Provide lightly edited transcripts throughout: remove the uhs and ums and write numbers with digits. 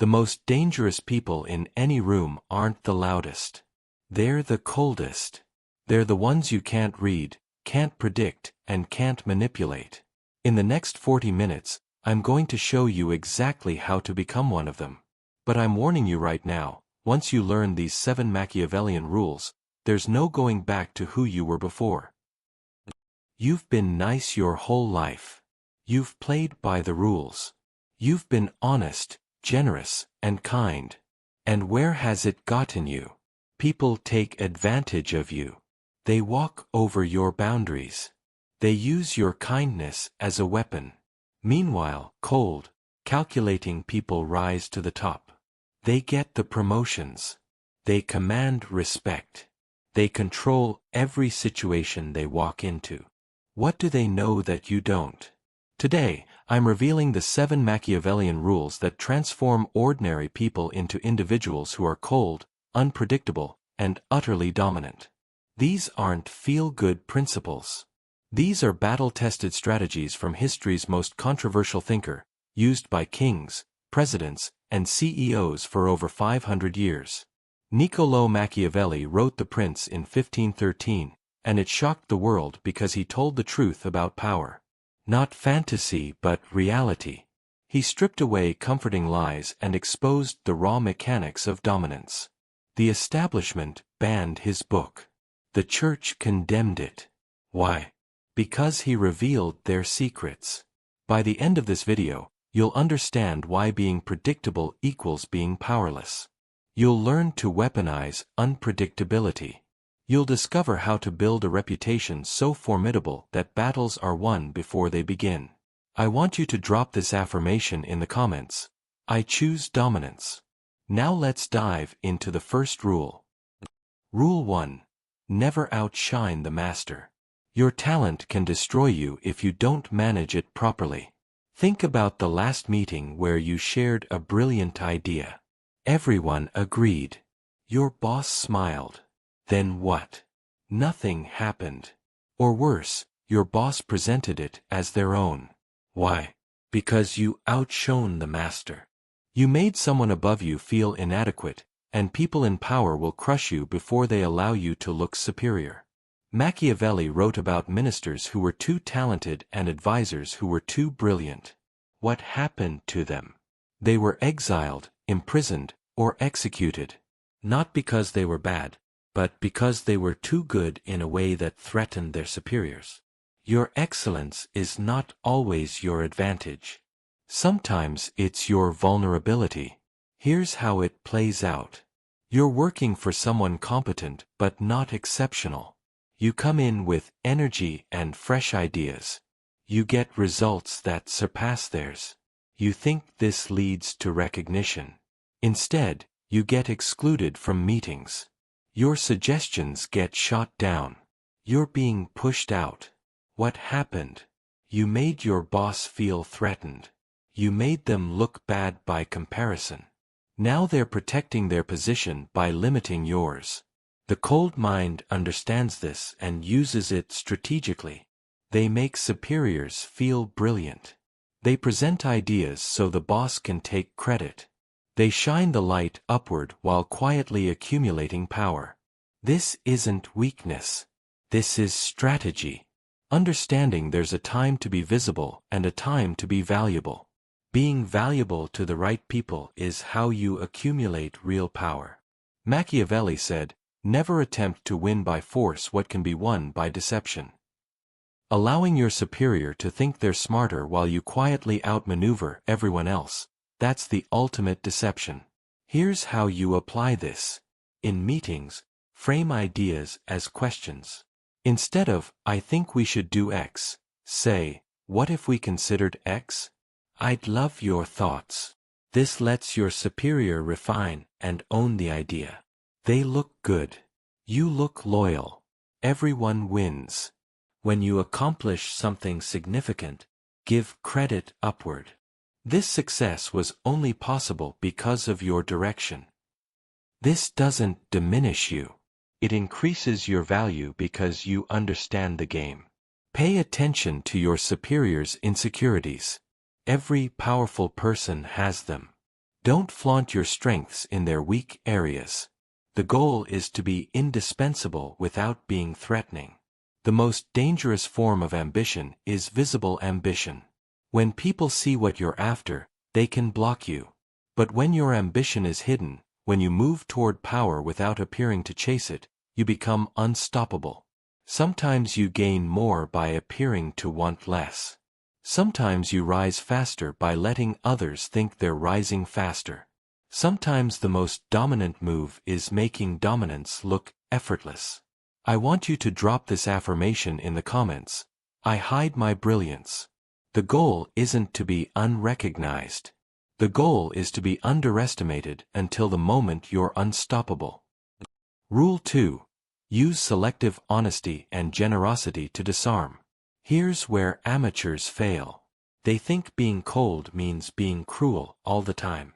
The most dangerous people in any room aren't the loudest. They're the coldest. They're the ones you can't read, can't predict, and can't manipulate. In the next 40 minutes, I'm going to show you exactly how to become one of them. But I'm warning you right now, once you learn these 7 Machiavellian rules, there's no going back to who you were before. You've been nice your whole life. You've played by the rules. You've been honest, generous, and kind. And where has it gotten you? People take advantage of you. They walk over your boundaries. They use your kindness as a weapon. Meanwhile, cold, calculating people rise to the top. They get the promotions. They command respect. They control every situation they walk into. What do they know that you don't? Today, I'm revealing the 7 Machiavellian rules that transform ordinary people into individuals who are cold, unpredictable, and utterly dominant. These aren't feel-good principles. These are battle-tested strategies from history's most controversial thinker, used by kings, presidents, and CEOs for over 500 years. Niccolò Machiavelli wrote The Prince in 1513, and it shocked the world because he told the truth about power. Not fantasy but reality. He stripped away comforting lies and exposed the raw mechanics of dominance. The establishment banned his book. The church condemned it. Why? Because he revealed their secrets. By the end of this video, you'll understand why being predictable equals being powerless. You'll learn to weaponize unpredictability. You'll discover how to build a reputation so formidable that battles are won before they begin. I want you to drop this affirmation in the comments. I choose dominance. Now let's dive into the first rule. Rule 1. Never outshine the master. Your talent can destroy you if you don't manage it properly. Think about the last meeting where you shared a brilliant idea. Everyone agreed. Your boss smiled. Then what? Nothing happened. Or worse, your boss presented it as their own. Why? Because you outshone the master. You made someone above you feel inadequate, and people in power will crush you before they allow you to look superior. Machiavelli wrote about ministers who were too talented and advisors who were too brilliant. What happened to them? They were exiled, imprisoned, or executed. Not because they were bad, but because they were too good in a way that threatened their superiors. Your excellence is not always your advantage. Sometimes it's your vulnerability. Here's how it plays out. You're working for someone competent but not exceptional. You come in with energy and fresh ideas. You get results that surpass theirs. You think this leads to recognition. Instead, you get excluded from meetings. Your suggestions get shot down. You're being pushed out. What happened? You made your boss feel threatened. You made them look bad by comparison. Now they're protecting their position by limiting yours. The cold mind understands this and uses it strategically. They make superiors feel brilliant. They present ideas so the boss can take credit. They shine the light upward while quietly accumulating power. This isn't weakness. This is strategy. Understanding there's a time to be visible and a time to be valuable. Being valuable to the right people is how you accumulate real power. Machiavelli said, "Never attempt to win by force what can be won by deception." Allowing your superior to think they're smarter while you quietly outmaneuver everyone else, that's the ultimate deception. Here's how you apply this. In meetings, frame ideas as questions. Instead of, "I think we should do X," say, "What if we considered X? I'd love your thoughts." This lets your superior refine and own the idea. They look good. You look loyal. Everyone wins. When you accomplish something significant, give credit upward. This success was only possible because of your direction. This doesn't diminish you. It increases your value because you understand the game. Pay attention to your superior's insecurities. Every powerful person has them. Don't flaunt your strengths in their weak areas. The goal is to be indispensable without being threatening. The most dangerous form of ambition is visible ambition. When people see what you're after, they can block you. But when your ambition is hidden, when you move toward power without appearing to chase it, you become unstoppable. Sometimes you gain more by appearing to want less. Sometimes you rise faster by letting others think they're rising faster. Sometimes the most dominant move is making dominance look effortless. I want you to drop this affirmation in the comments. I hide my brilliance. The goal isn't to be unrecognized. The goal is to be underestimated until the moment you're unstoppable. Rule 2. Use selective honesty and generosity to disarm. Here's where amateurs fail. They think being cold means being cruel all the time.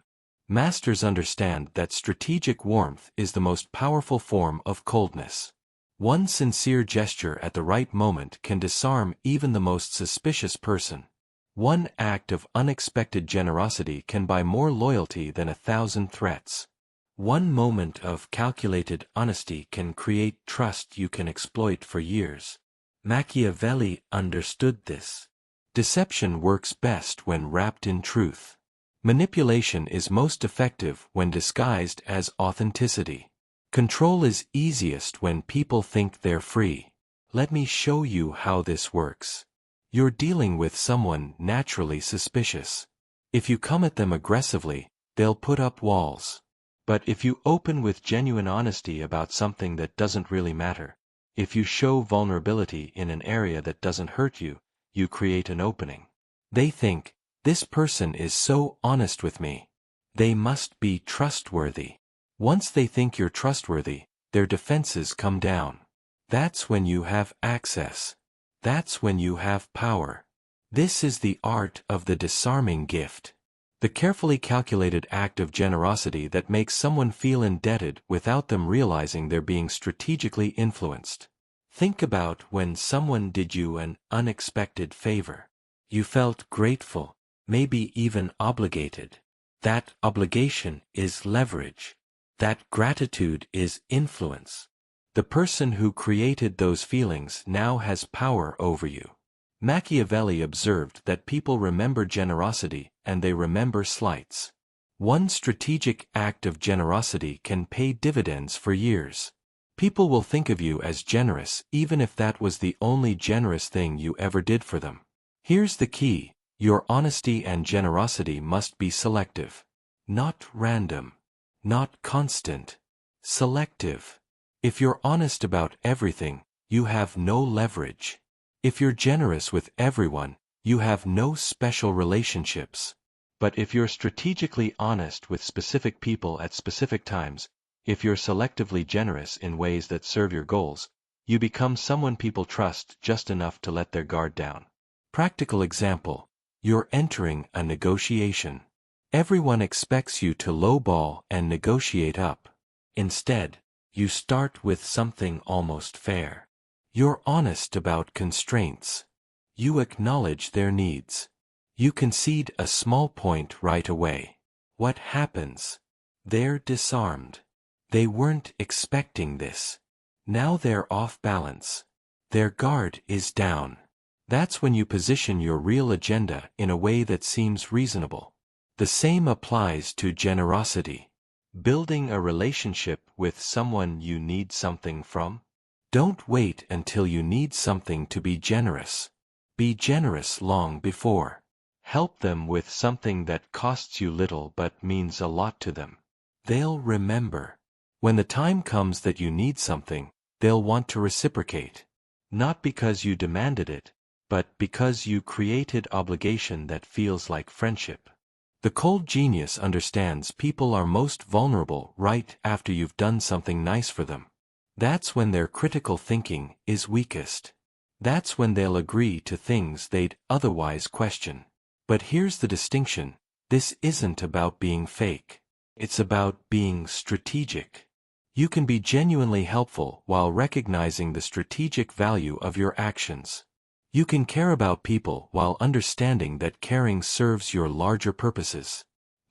Masters understand that strategic warmth is the most powerful form of coldness. One sincere gesture at the right moment can disarm even the most suspicious person. One act of unexpected generosity can buy more loyalty than 1,000 threats. One moment of calculated honesty can create trust you can exploit for years. Machiavelli understood this. Deception works best when wrapped in truth. Manipulation is most effective when disguised as authenticity. Control is easiest when people think they're free. Let me show you how this works. You're dealing with someone naturally suspicious. If you come at them aggressively, they'll put up walls. But if you open with genuine honesty about something that doesn't really matter, if you show vulnerability in an area that doesn't hurt you, you create an opening. They think, this person is so honest with me. They must be trustworthy. Once they think you're trustworthy, their defenses come down. That's when you have access. That's when you have power. This is the art of the disarming gift. The carefully calculated act of generosity that makes someone feel indebted without them realizing they're being strategically influenced. Think about when someone did you an unexpected favor. You felt grateful, maybe even obligated. That obligation is leverage. That gratitude is influence. The person who created those feelings now has power over you. Machiavelli observed that people remember generosity and they remember slights. One strategic act of generosity can pay dividends for years. People will think of you as generous even if that was the only generous thing you ever did for them. Here's the key: your honesty and generosity must be selective. Not random. Not constant. Selective. If you're honest about everything, you have no leverage. If you're generous with everyone, you have no special relationships. But if you're strategically honest with specific people at specific times, if you're selectively generous in ways that serve your goals, you become someone people trust just enough to let their guard down. Practical example: you're entering a negotiation. Everyone expects you to lowball and negotiate up. Instead, you start with something almost fair. You're honest about constraints. You acknowledge their needs. You concede a small point right away. What happens? They're disarmed. They weren't expecting this. Now they're off balance. Their guard is down. That's when you position your real agenda in a way that seems reasonable. The same applies to generosity. Building a relationship with someone you need something from? Don't wait until you need something to be generous. Be generous long before. Help them with something that costs you little but means a lot to them. They'll remember. When the time comes that you need something, they'll want to reciprocate. Not because you demanded it, but because you created obligation that feels like friendship. The cold genius understands people are most vulnerable right after you've done something nice for them. That's when their critical thinking is weakest. That's when they'll agree to things they'd otherwise question. But here's the distinction: this isn't about being fake. It's about being strategic. You can be genuinely helpful while recognizing the strategic value of your actions. You can care about people while understanding that caring serves your larger purposes.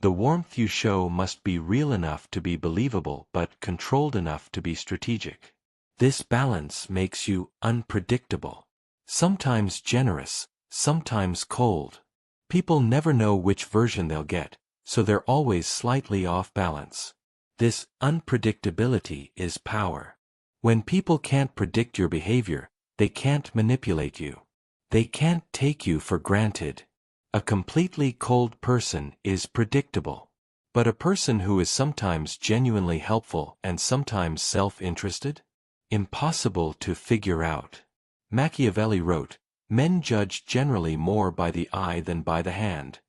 The warmth you show must be real enough to be believable but controlled enough to be strategic. This balance makes you unpredictable. Sometimes generous, sometimes cold. People never know which version they'll get, so they're always slightly off balance. This unpredictability is power. When people can't predict your behavior, they can't manipulate you. They can't take you for granted. A completely cold person is predictable. But a person who is sometimes genuinely helpful and sometimes self-interested? Impossible to figure out. Machiavelli wrote, "Men judge generally more by the eye than by the hand."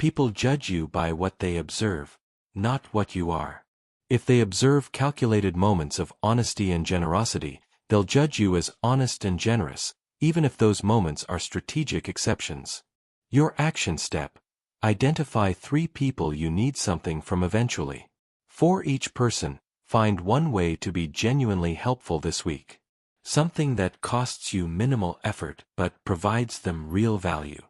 People judge you by what they observe, not what you are. If they observe calculated moments of honesty and generosity, they'll judge you as honest and generous, even if those moments are strategic exceptions. Your action step: identify 3 people you need something from eventually. For each person, find one way to be genuinely helpful this week. Something that costs you minimal effort but provides them real value.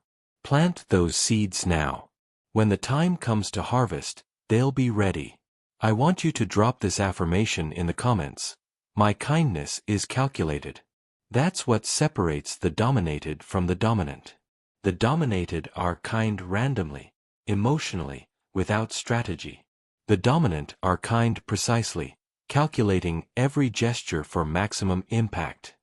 Plant those seeds now. When the time comes to harvest, they'll be ready. I want you to drop this affirmation in the comments. My kindness is calculated. That's what separates the dominated from the dominant. The dominated are kind randomly, emotionally, without strategy. The dominant are kind precisely, calculating every gesture for maximum impact.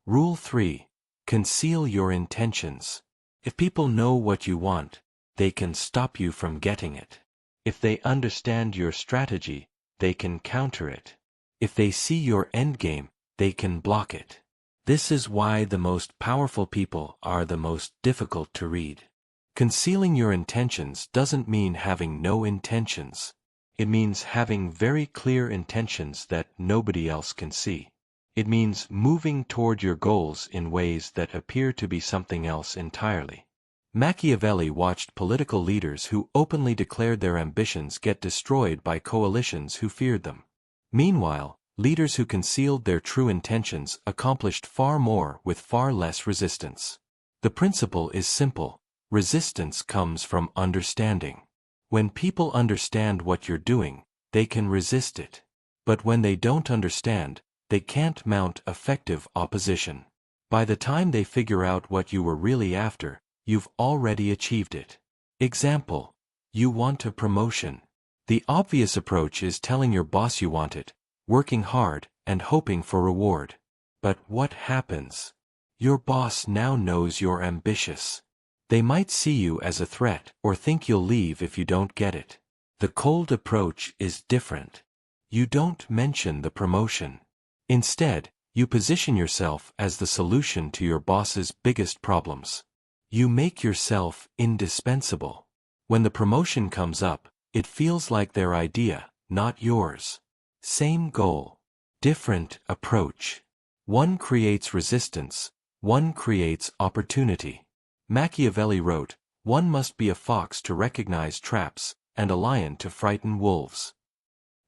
Rule 3. Conceal your intentions. If people know what you want, they can stop you from getting it. If they understand your strategy, they can counter it. If they see your endgame, they can block it. This is why the most powerful people are the most difficult to read. Concealing your intentions doesn't mean having no intentions. It means having very clear intentions that nobody else can see. It means moving toward your goals in ways that appear to be something else entirely. Machiavelli watched political leaders who openly declared their ambitions get destroyed by coalitions who feared them. Meanwhile, leaders who concealed their true intentions accomplished far more with far less resistance. The principle is simple: resistance comes from understanding. When people understand what you're doing, they can resist it. But when they don't understand, they can't mount effective opposition. By the time they figure out what you were really after, you've already achieved it. Example: you want a promotion. The obvious approach is telling your boss you want it, working hard, and hoping for reward. But what happens? Your boss now knows you're ambitious. They might see you as a threat or think you'll leave if you don't get it. The cold approach is different. You don't mention the promotion. Instead, you position yourself as the solution to your boss's biggest problems. You make yourself indispensable. When the promotion comes up, it feels like their idea, not yours. Same goal, different approach. One creates resistance, one creates opportunity. Machiavelli wrote, "One must be a fox to recognize traps, and a lion to frighten wolves."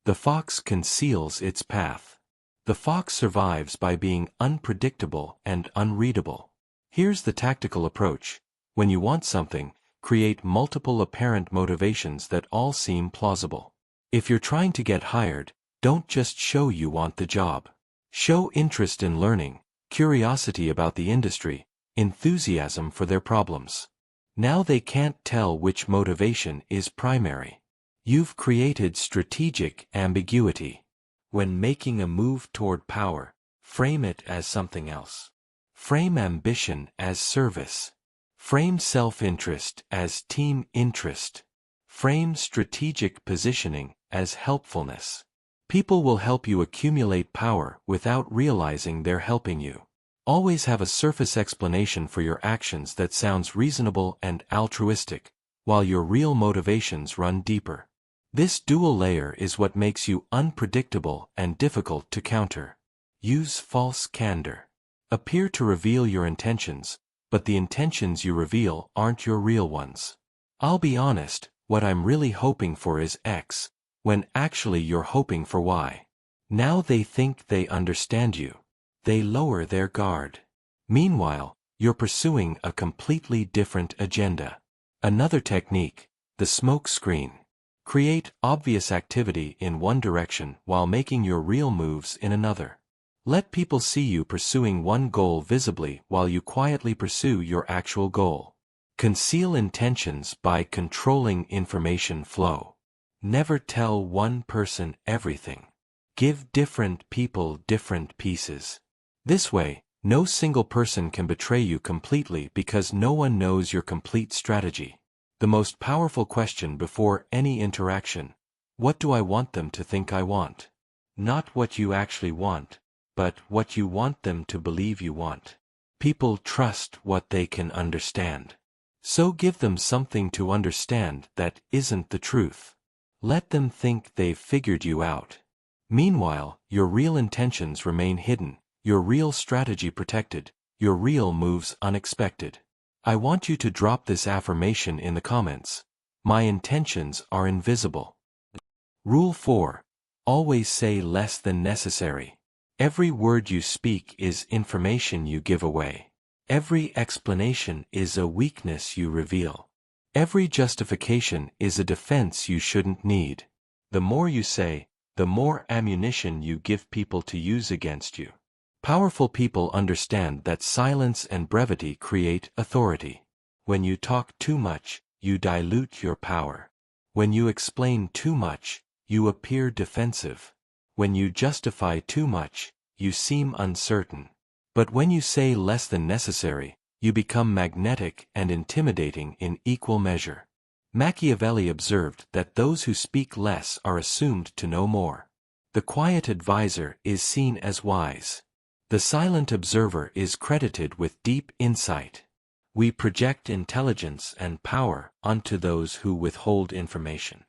The fox conceals its path. The fox survives by being unpredictable and unreadable. Here's the tactical approach: when you want something, create multiple apparent motivations that all seem plausible. If you're trying to get hired, don't just show you want the job. Show interest in learning, curiosity about the industry, enthusiasm for their problems. Now they can't tell which motivation is primary. You've created strategic ambiguity. When making a move toward power, frame it as something else. Frame ambition as service. Frame self-interest as team interest. Frame strategic positioning as helpfulness. People will help you accumulate power without realizing they're helping you. Always have a surface explanation for your actions that sounds reasonable and altruistic, while your real motivations run deeper. This dual layer is what makes you unpredictable and difficult to counter. Use false candor. Appear to reveal your intentions, but the intentions you reveal aren't your real ones. I'll be honest, what I'm really hoping for is X, when actually you're hoping for Y. Now they think they understand you. They lower their guard. Meanwhile, you're pursuing a completely different agenda. Another technique: the smoke screen. Create obvious activity in one direction while making your real moves in another. Let people see you pursuing one goal visibly while you quietly pursue your actual goal. Conceal intentions by controlling information flow. Never tell one person everything. Give different people different pieces. This way, no single person can betray you completely because no one knows your complete strategy. The most powerful question before any interaction: what do I want them to think I want? Not what you actually want, but what you want them to believe you want. People trust what they can understand. So give them something to understand that isn't the truth. Let them think they've figured you out. Meanwhile, your real intentions remain hidden, your real strategy protected, your real moves unexpected. I want you to drop this affirmation in the comments. My intentions are invisible. Rule 4. Always say less than necessary. Every word you speak is information you give away. Every explanation is a weakness you reveal. Every justification is a defense you shouldn't need. The more you say, the more ammunition you give people to use against you. Powerful people understand that silence and brevity create authority. When you talk too much, you dilute your power. When you explain too much, you appear defensive. When you justify too much, you seem uncertain. But when you say less than necessary, you become magnetic and intimidating in equal measure. Machiavelli observed that those who speak less are assumed to know more. The quiet advisor is seen as wise. The silent observer is credited with deep insight. We project intelligence and power onto those who withhold information.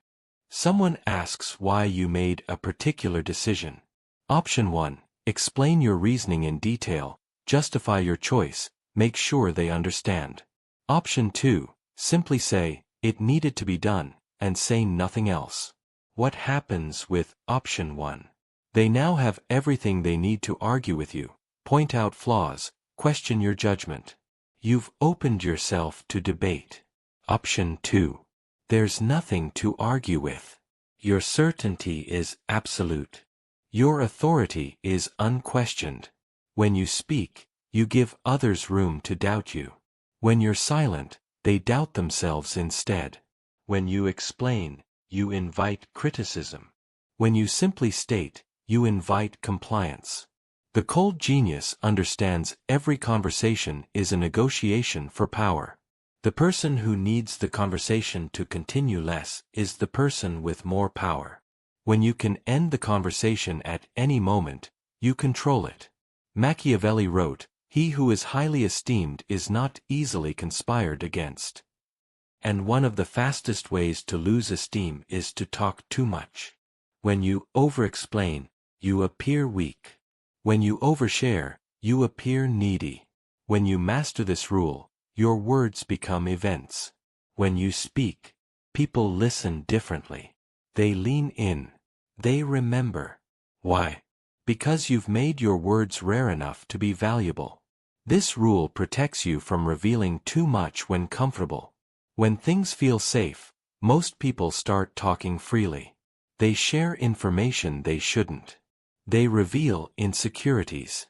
Someone asks why you made a particular decision. Option 1. Explain your reasoning in detail, justify your choice, make sure they understand. Option 2. Simply say, it needed to be done, and say nothing else. What happens with option 1? They now have everything they need to argue with you, point out flaws, question your judgment. You've opened yourself to debate. Option 2. There's nothing to argue with. Your certainty is absolute. Your authority is unquestioned. When you speak, you give others room to doubt you. When you're silent, they doubt themselves instead. When you explain, you invite criticism. When you simply state, you invite compliance. The cold genius understands every conversation is a negotiation for power. The person who needs the conversation to continue less is the person with more power. When you can end the conversation at any moment, you control it. Machiavelli wrote, "He who is highly esteemed is not easily conspired against." And one of the fastest ways to lose esteem is to talk too much. When you over-explain, you appear weak. When you overshare, you appear needy. When you master this rule, your words become events. When you speak, people listen differently. They lean in. They remember. Why? Because you've made your words rare enough to be valuable. This rule protects you from revealing too much when comfortable. When things feel safe, most people start talking freely. They share information they shouldn't. They reveal insecurities.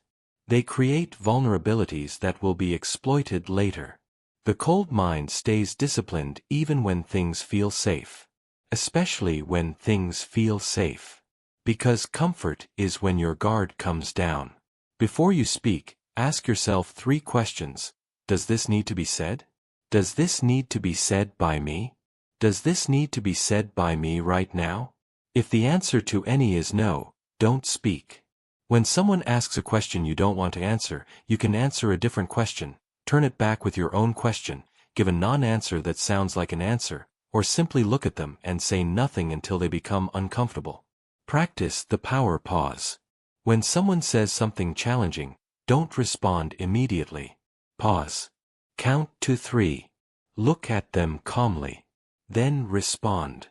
They create vulnerabilities that will be exploited later. The cold mind stays disciplined even when things feel safe. Especially when things feel safe. Because comfort is when your guard comes down. Before you speak, ask yourself 3 questions. Does this need to be said? Does this need to be said by me? Does this need to be said by me right now? If the answer to any is no, don't speak. When someone asks a question you don't want to answer, you can answer a different question, turn it back with your own question, give a non-answer that sounds like an answer, or simply look at them and say nothing until they become uncomfortable. Practice the power pause. When someone says something challenging, don't respond immediately. Pause. Count to 3. Look at them calmly. Then respond.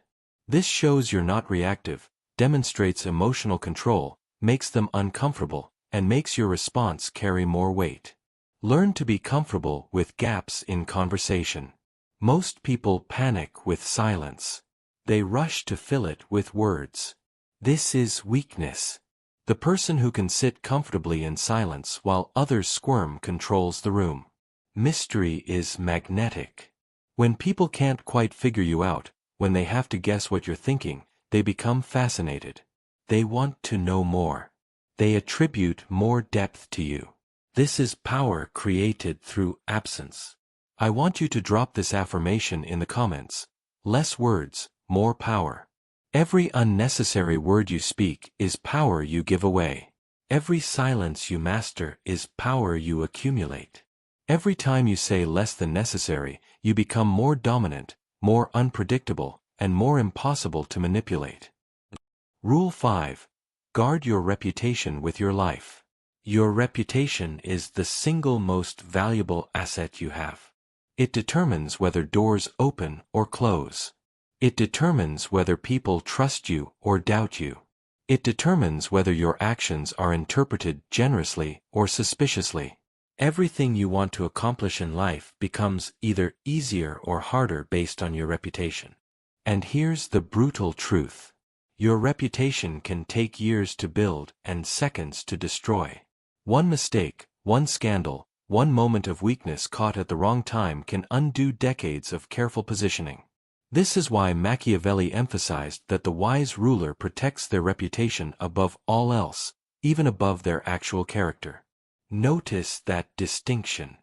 This shows you're not reactive, demonstrates emotional control, makes them uncomfortable, and makes your response carry more weight. Learn to be comfortable with gaps in conversation. Most people panic with silence. They rush to fill it with words. This is weakness. The person who can sit comfortably in silence while others squirm controls the room. Mystery is magnetic. When people can't quite figure you out, when they have to guess what you're thinking, they become fascinated. They want to know more. They attribute more depth to you. This is power created through absence. I want you to drop this affirmation in the comments. Less words, more power. Every unnecessary word you speak is power you give away. Every silence you master is power you accumulate. Every time you say less than necessary, you become more dominant, more unpredictable, and more impossible to manipulate. Rule 5. Guard your reputation with your life. Your reputation is the single most valuable asset you have. It determines whether doors open or close. It determines whether people trust you or doubt you. It determines whether your actions are interpreted generously or suspiciously. Everything you want to accomplish in life becomes either easier or harder based on your reputation. And here's the brutal truth. Your reputation can take years to build and seconds to destroy. One mistake, one scandal, one moment of weakness caught at the wrong time can undo decades of careful positioning. This is why Machiavelli emphasized that the wise ruler protects their reputation above all else, even above their actual character. Notice that distinction.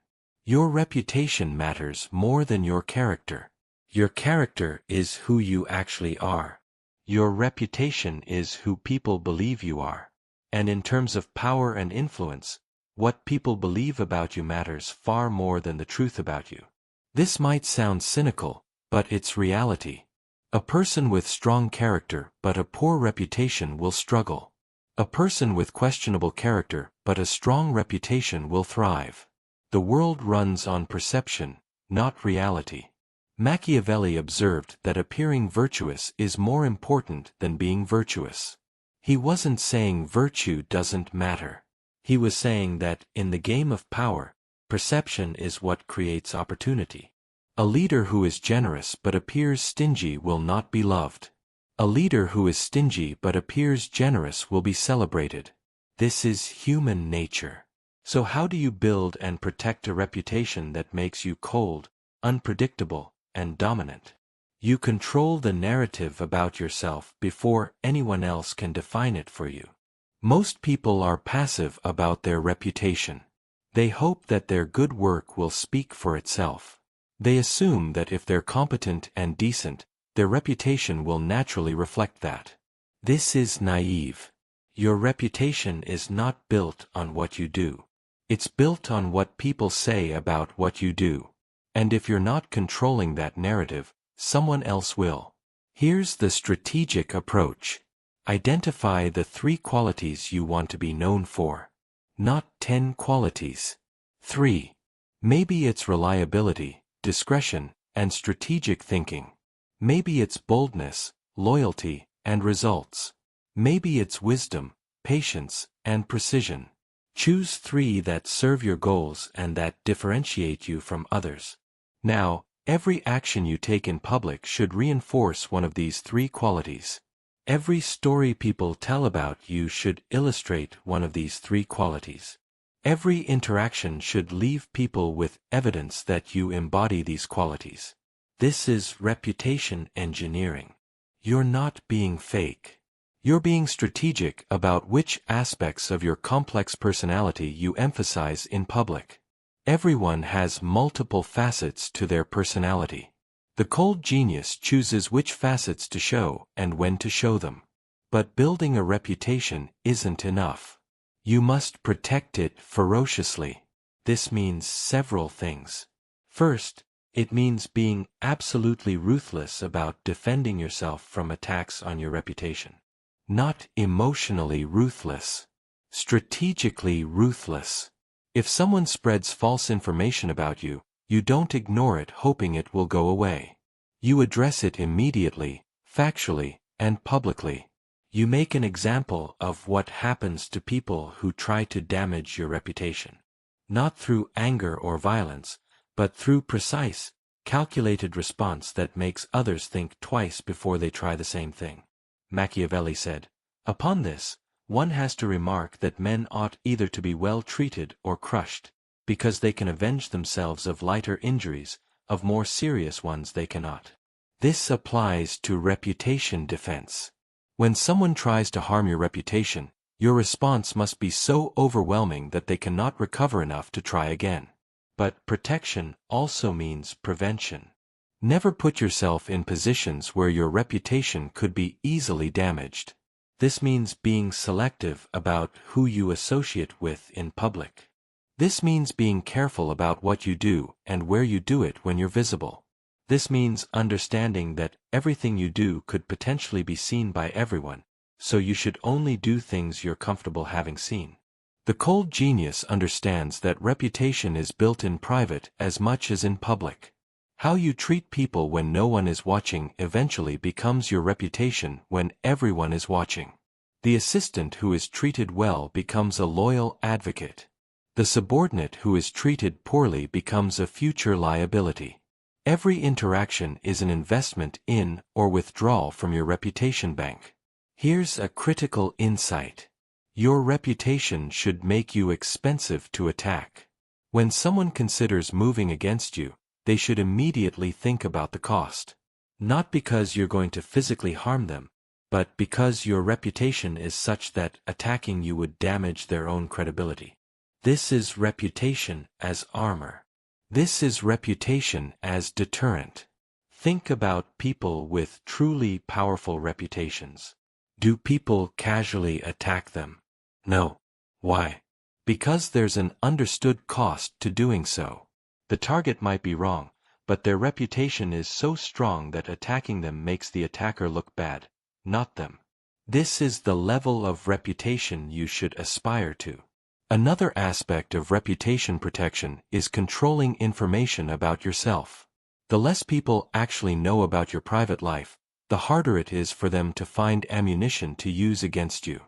Your reputation matters more than your character. Your character is who you actually are. Your reputation is who people believe you are. And in terms of power and influence, what people believe about you matters far more than the truth about you. This might sound cynical, but it's reality. A person with strong character but a poor reputation will struggle. A person with questionable character but a strong reputation will thrive. The world runs on perception, not reality. Machiavelli observed that appearing virtuous is more important than being virtuous. He wasn't saying virtue doesn't matter. He was saying that, in the game of power, perception is what creates opportunity. A leader who is generous but appears stingy will not be loved. A leader who is stingy but appears generous will be celebrated. This is human nature. So how do you build and protect a reputation that makes you cold, unpredictable, and dominant? You control the narrative about yourself before anyone else can define it for you. Most people are passive about their reputation. They hope that their good work will speak for itself. They assume that if they're competent and decent, their reputation will naturally reflect that. This is naive. Your reputation is not built on what you do. It's built on what people say about what you do. And if you're not controlling that narrative, someone else will. Here's the strategic approach. Identify the 3 qualities you want to be known for. Not 10 qualities. 3. Maybe it's reliability, discretion, and strategic thinking. Maybe it's boldness, loyalty, and results. Maybe it's wisdom, patience, and precision. Choose 3 that serve your goals and that differentiate you from others. Now, every action you take in public should reinforce one of these 3 qualities. Every story people tell about you should illustrate one of these 3 qualities. Every interaction should leave people with evidence that you embody these qualities. This is reputation engineering. You're not being fake. You're being strategic about which aspects of your complex personality you emphasize in public. Everyone has multiple facets to their personality. The cold genius chooses which facets to show and when to show them. But building a reputation isn't enough. You must protect it ferociously. This means several things. First, it means being absolutely ruthless about defending yourself from attacks on your reputation. Not emotionally ruthless. Strategically ruthless. If someone spreads false information about you, you don't ignore it hoping it will go away. You address it immediately, factually, and publicly. You make an example of what happens to people who try to damage your reputation. Not through anger or violence, but through precise, calculated response that makes others think twice before they try the same thing. Machiavelli said, "Upon this, one has to remark that men ought either to be well treated or crushed, because they can avenge themselves of lighter injuries, of more serious ones they cannot." This applies to reputation defense. When someone tries to harm your reputation, your response must be so overwhelming that they cannot recover enough to try again. But protection also means prevention. Never put yourself in positions where your reputation could be easily damaged. This means being selective about who you associate with in public. This means being careful about what you do and where you do it when you're visible. This means understanding that everything you do could potentially be seen by everyone, so you should only do things you're comfortable having seen. The cold genius understands that reputation is built in private as much as in public. How you treat people when no one is watching eventually becomes your reputation when everyone is watching. The assistant who is treated well becomes a loyal advocate. The subordinate who is treated poorly becomes a future liability. Every interaction is an investment in or withdrawal from your reputation bank. Here's a critical insight. Your reputation should make you expensive to attack. When someone considers moving against you, they should immediately think about the cost. Not because you're going to physically harm them, but because your reputation is such that attacking you would damage their own credibility. This is reputation as armor. This is reputation as deterrent. Think about people with truly powerful reputations. Do people casually attack them? No. Why? Because there's an understood cost to doing so. The target might be wrong, but their reputation is so strong that attacking them makes the attacker look bad, not them. This is the level of reputation you should aspire to. Another aspect of reputation protection is controlling information about yourself. The less people actually know about your private life, the harder it is for them to find ammunition to use against you.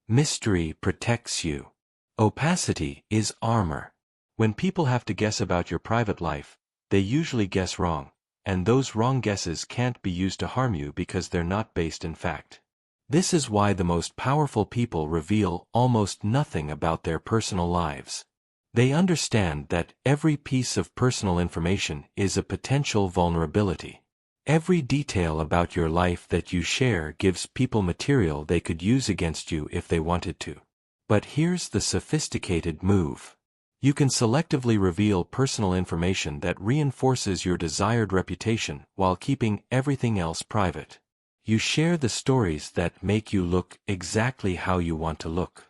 Mystery protects you. Opacity is armor. When people have to guess about your private life, they usually guess wrong, and those wrong guesses can't be used to harm you because they're not based in fact. This is why the most powerful people reveal almost nothing about their personal lives. They understand that every piece of personal information is a potential vulnerability. Every detail about your life that you share gives people material they could use against you if they wanted to. But here's the sophisticated move. You can selectively reveal personal information that reinforces your desired reputation while keeping everything else private. You share the stories that make you look exactly how you want to look.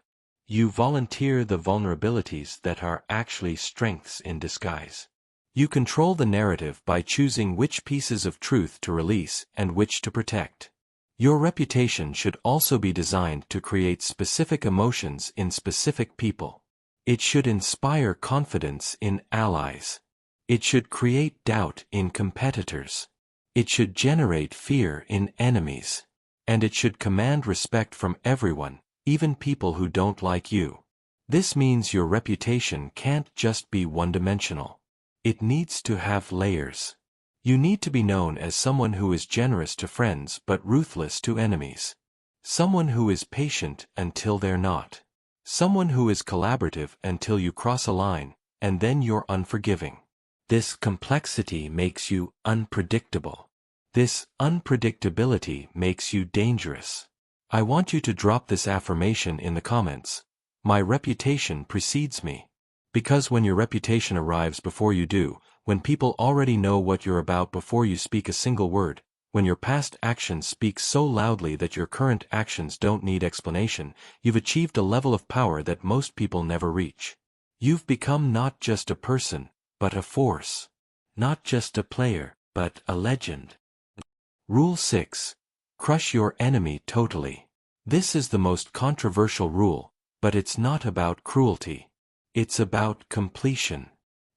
You volunteer the vulnerabilities that are actually strengths in disguise. You control the narrative by choosing which pieces of truth to release and which to protect. Your reputation should also be designed to create specific emotions in specific people. It should inspire confidence in allies. It should create doubt in competitors. It should generate fear in enemies. And it should command respect from everyone, even people who don't like you. This means your reputation can't just be one-dimensional. It needs to have layers. You need to be known as someone who is generous to friends but ruthless to enemies. Someone who is patient until they're not. Someone who is collaborative until you cross a line, and then you're unforgiving. This complexity makes you unpredictable. This unpredictability makes you dangerous. I want you to drop this affirmation in the comments. My reputation precedes me. Because when your reputation arrives before you do, when people already know what you're about before you speak a single word, when your past actions speak so loudly that your current actions don't need explanation, you've achieved a level of power that most people never reach. You've become not just a person, but a force. Not just a player, but a legend. Rule 6. Crush your enemy totally. This is the most controversial rule, but it's not about cruelty. It's about completion.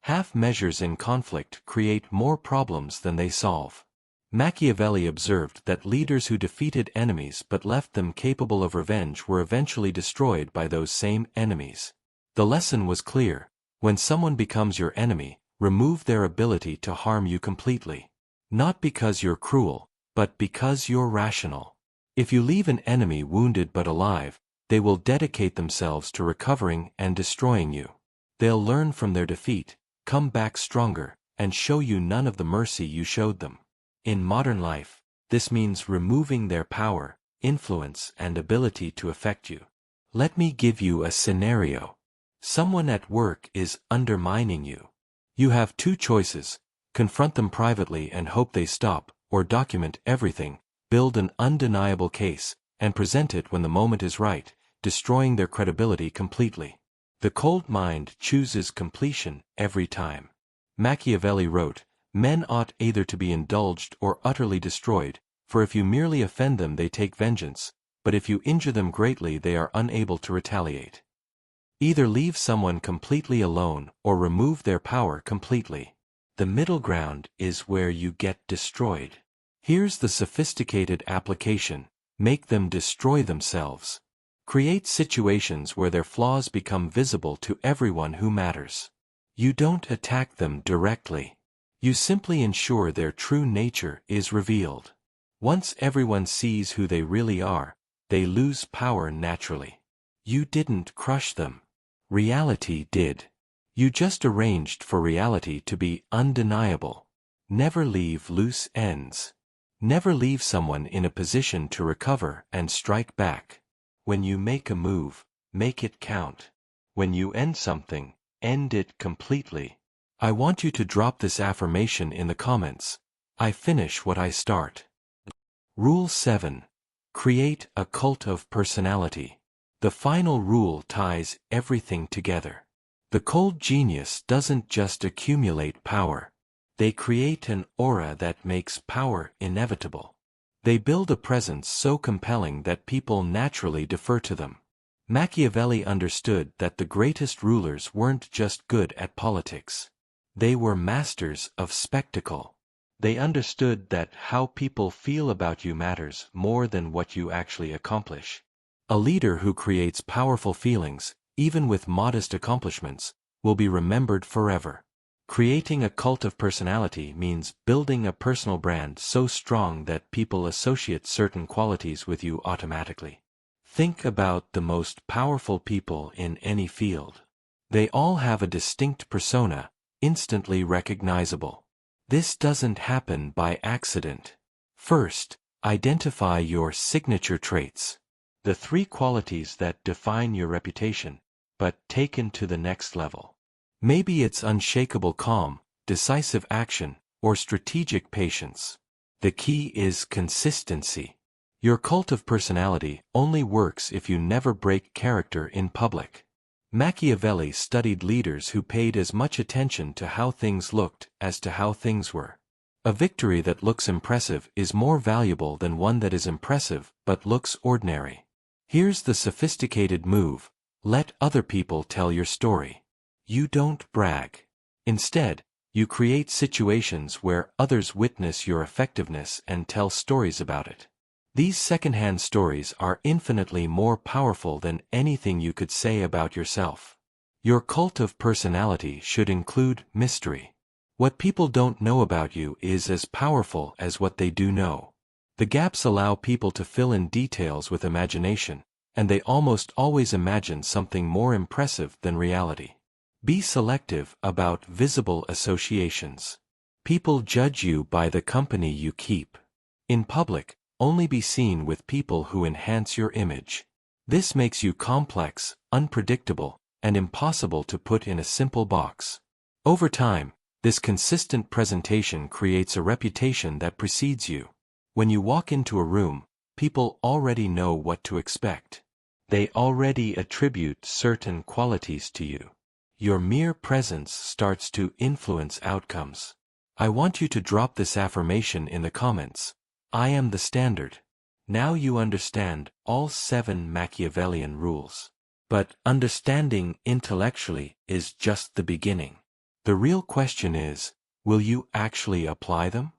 Half measures in conflict create more problems than they solve. Machiavelli observed that leaders who defeated enemies but left them capable of revenge were eventually destroyed by those same enemies. The lesson was clear: when someone becomes your enemy, remove their ability to harm you completely. Not because you're cruel, but because you're rational. If you leave an enemy wounded but alive, they will dedicate themselves to recovering and destroying you. They'll learn from their defeat, come back stronger, and show you none of the mercy you showed them. In modern life, this means removing their power, influence, and ability to affect you. Let me give you a scenario. Someone at work is undermining you. You have two choices: confront them privately and hope they stop, or document everything, build an undeniable case, and present it when the moment is right, destroying their credibility completely. The cold mind chooses completion every time. Machiavelli wrote, "Men ought either to be indulged or utterly destroyed, for if you merely offend them they take vengeance, but if you injure them greatly they are unable to retaliate." Either leave someone completely alone or remove their power completely. The middle ground is where you get destroyed. Here's the sophisticated application: make them destroy themselves. Create situations where their flaws become visible to everyone who matters. You don't attack them directly. You simply ensure their true nature is revealed. Once everyone sees who they really are, they lose power naturally. You didn't crush them. Reality did. You just arranged for reality to be undeniable. Never leave loose ends. Never leave someone in a position to recover and strike back. When you make a move, make it count. When you end something, end it completely. I want you to drop this affirmation in the comments. I finish what I start. Rule 7. Create a cult of personality. The final rule ties everything together. The cold genius doesn't just accumulate power. They create an aura that makes power inevitable. They build a presence so compelling that people naturally defer to them. Machiavelli understood that the greatest rulers weren't just good at politics. They were masters of spectacle. They understood that how people feel about you matters more than what you actually accomplish. A leader who creates powerful feelings, even with modest accomplishments, will be remembered forever. Creating a cult of personality means building a personal brand so strong that people associate certain qualities with you automatically. Think about the most powerful people in any field. They all have a distinct persona, instantly recognizable. This doesn't happen by accident. First, identify your signature traits. The 3 qualities that define your reputation, but taken to the next level. Maybe it's unshakable calm, decisive action, or strategic patience. The key is consistency. Your cult of personality only works if you never break character in public. Machiavelli studied leaders who paid as much attention to how things looked as to how things were. A victory that looks impressive is more valuable than one that is impressive but looks ordinary. Here's the sophisticated move: let other people tell your story. You don't brag. Instead, you create situations where others witness your effectiveness and tell stories about it. These secondhand stories are infinitely more powerful than anything you could say about yourself. Your cult of personality should include mystery. What people don't know about you is as powerful as what they do know. The gaps allow people to fill in details with imagination, and they almost always imagine something more impressive than reality. Be selective about visible associations. People judge you by the company you keep. In public, only be seen with people who enhance your image. This makes you complex, unpredictable, and impossible to put in a simple box. Over time, this consistent presentation creates a reputation that precedes you. When you walk into a room, people already know what to expect. They already attribute certain qualities to you. Your mere presence starts to influence outcomes. I want you to drop this affirmation in the comments. I am the standard. Now you understand all 7 Machiavellian rules. But understanding intellectually is just the beginning. The real question is, will you actually apply them?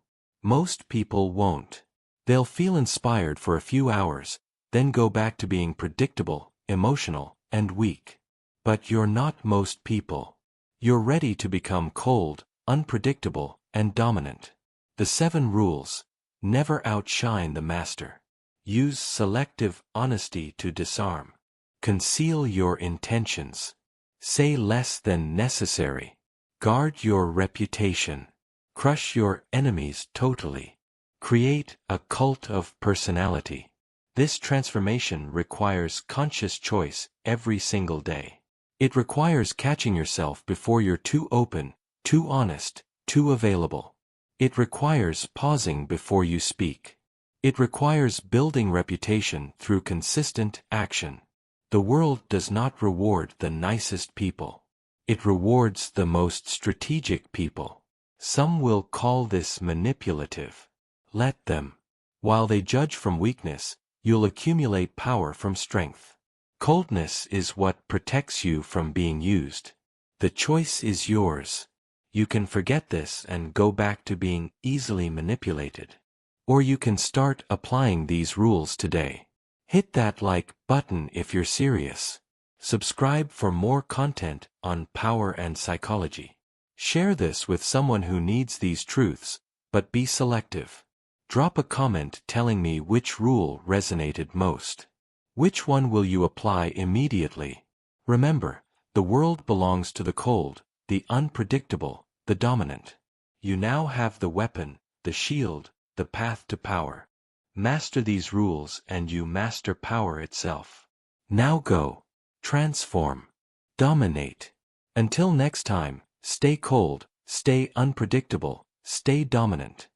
Most people won't. They'll feel inspired for a few hours, then go back to being predictable, emotional, and weak. But you're not most people. You're ready to become cold, unpredictable, and dominant. The 7 rules. Never outshine the master. Use selective honesty to disarm. Conceal your intentions. Say less than necessary. Guard your reputation. Crush your enemies totally. Create a cult of personality. This transformation requires conscious choice every single day. It requires catching yourself before you're too open, too honest, too available. It requires pausing before you speak. It requires building reputation through consistent action. The world does not reward the nicest people. It rewards the most strategic people. Some will call this manipulative. Let them. While they judge from weakness, you'll accumulate power from strength. Coldness is what protects you from being used. The choice is yours. You can forget this and go back to being easily manipulated. Or you can start applying these rules today. Hit that like button if you're serious. Subscribe for more content on power and psychology. Share this with someone who needs these truths, but be selective. Drop a comment telling me which rule resonated most. Which one will you apply immediately? Remember, the world belongs to the cold, the unpredictable, the dominant. You now have the weapon, the shield, the path to power. Master these rules and you master power itself. Now go. Transform. Dominate. Until next time, stay cold, stay unpredictable, stay dominant.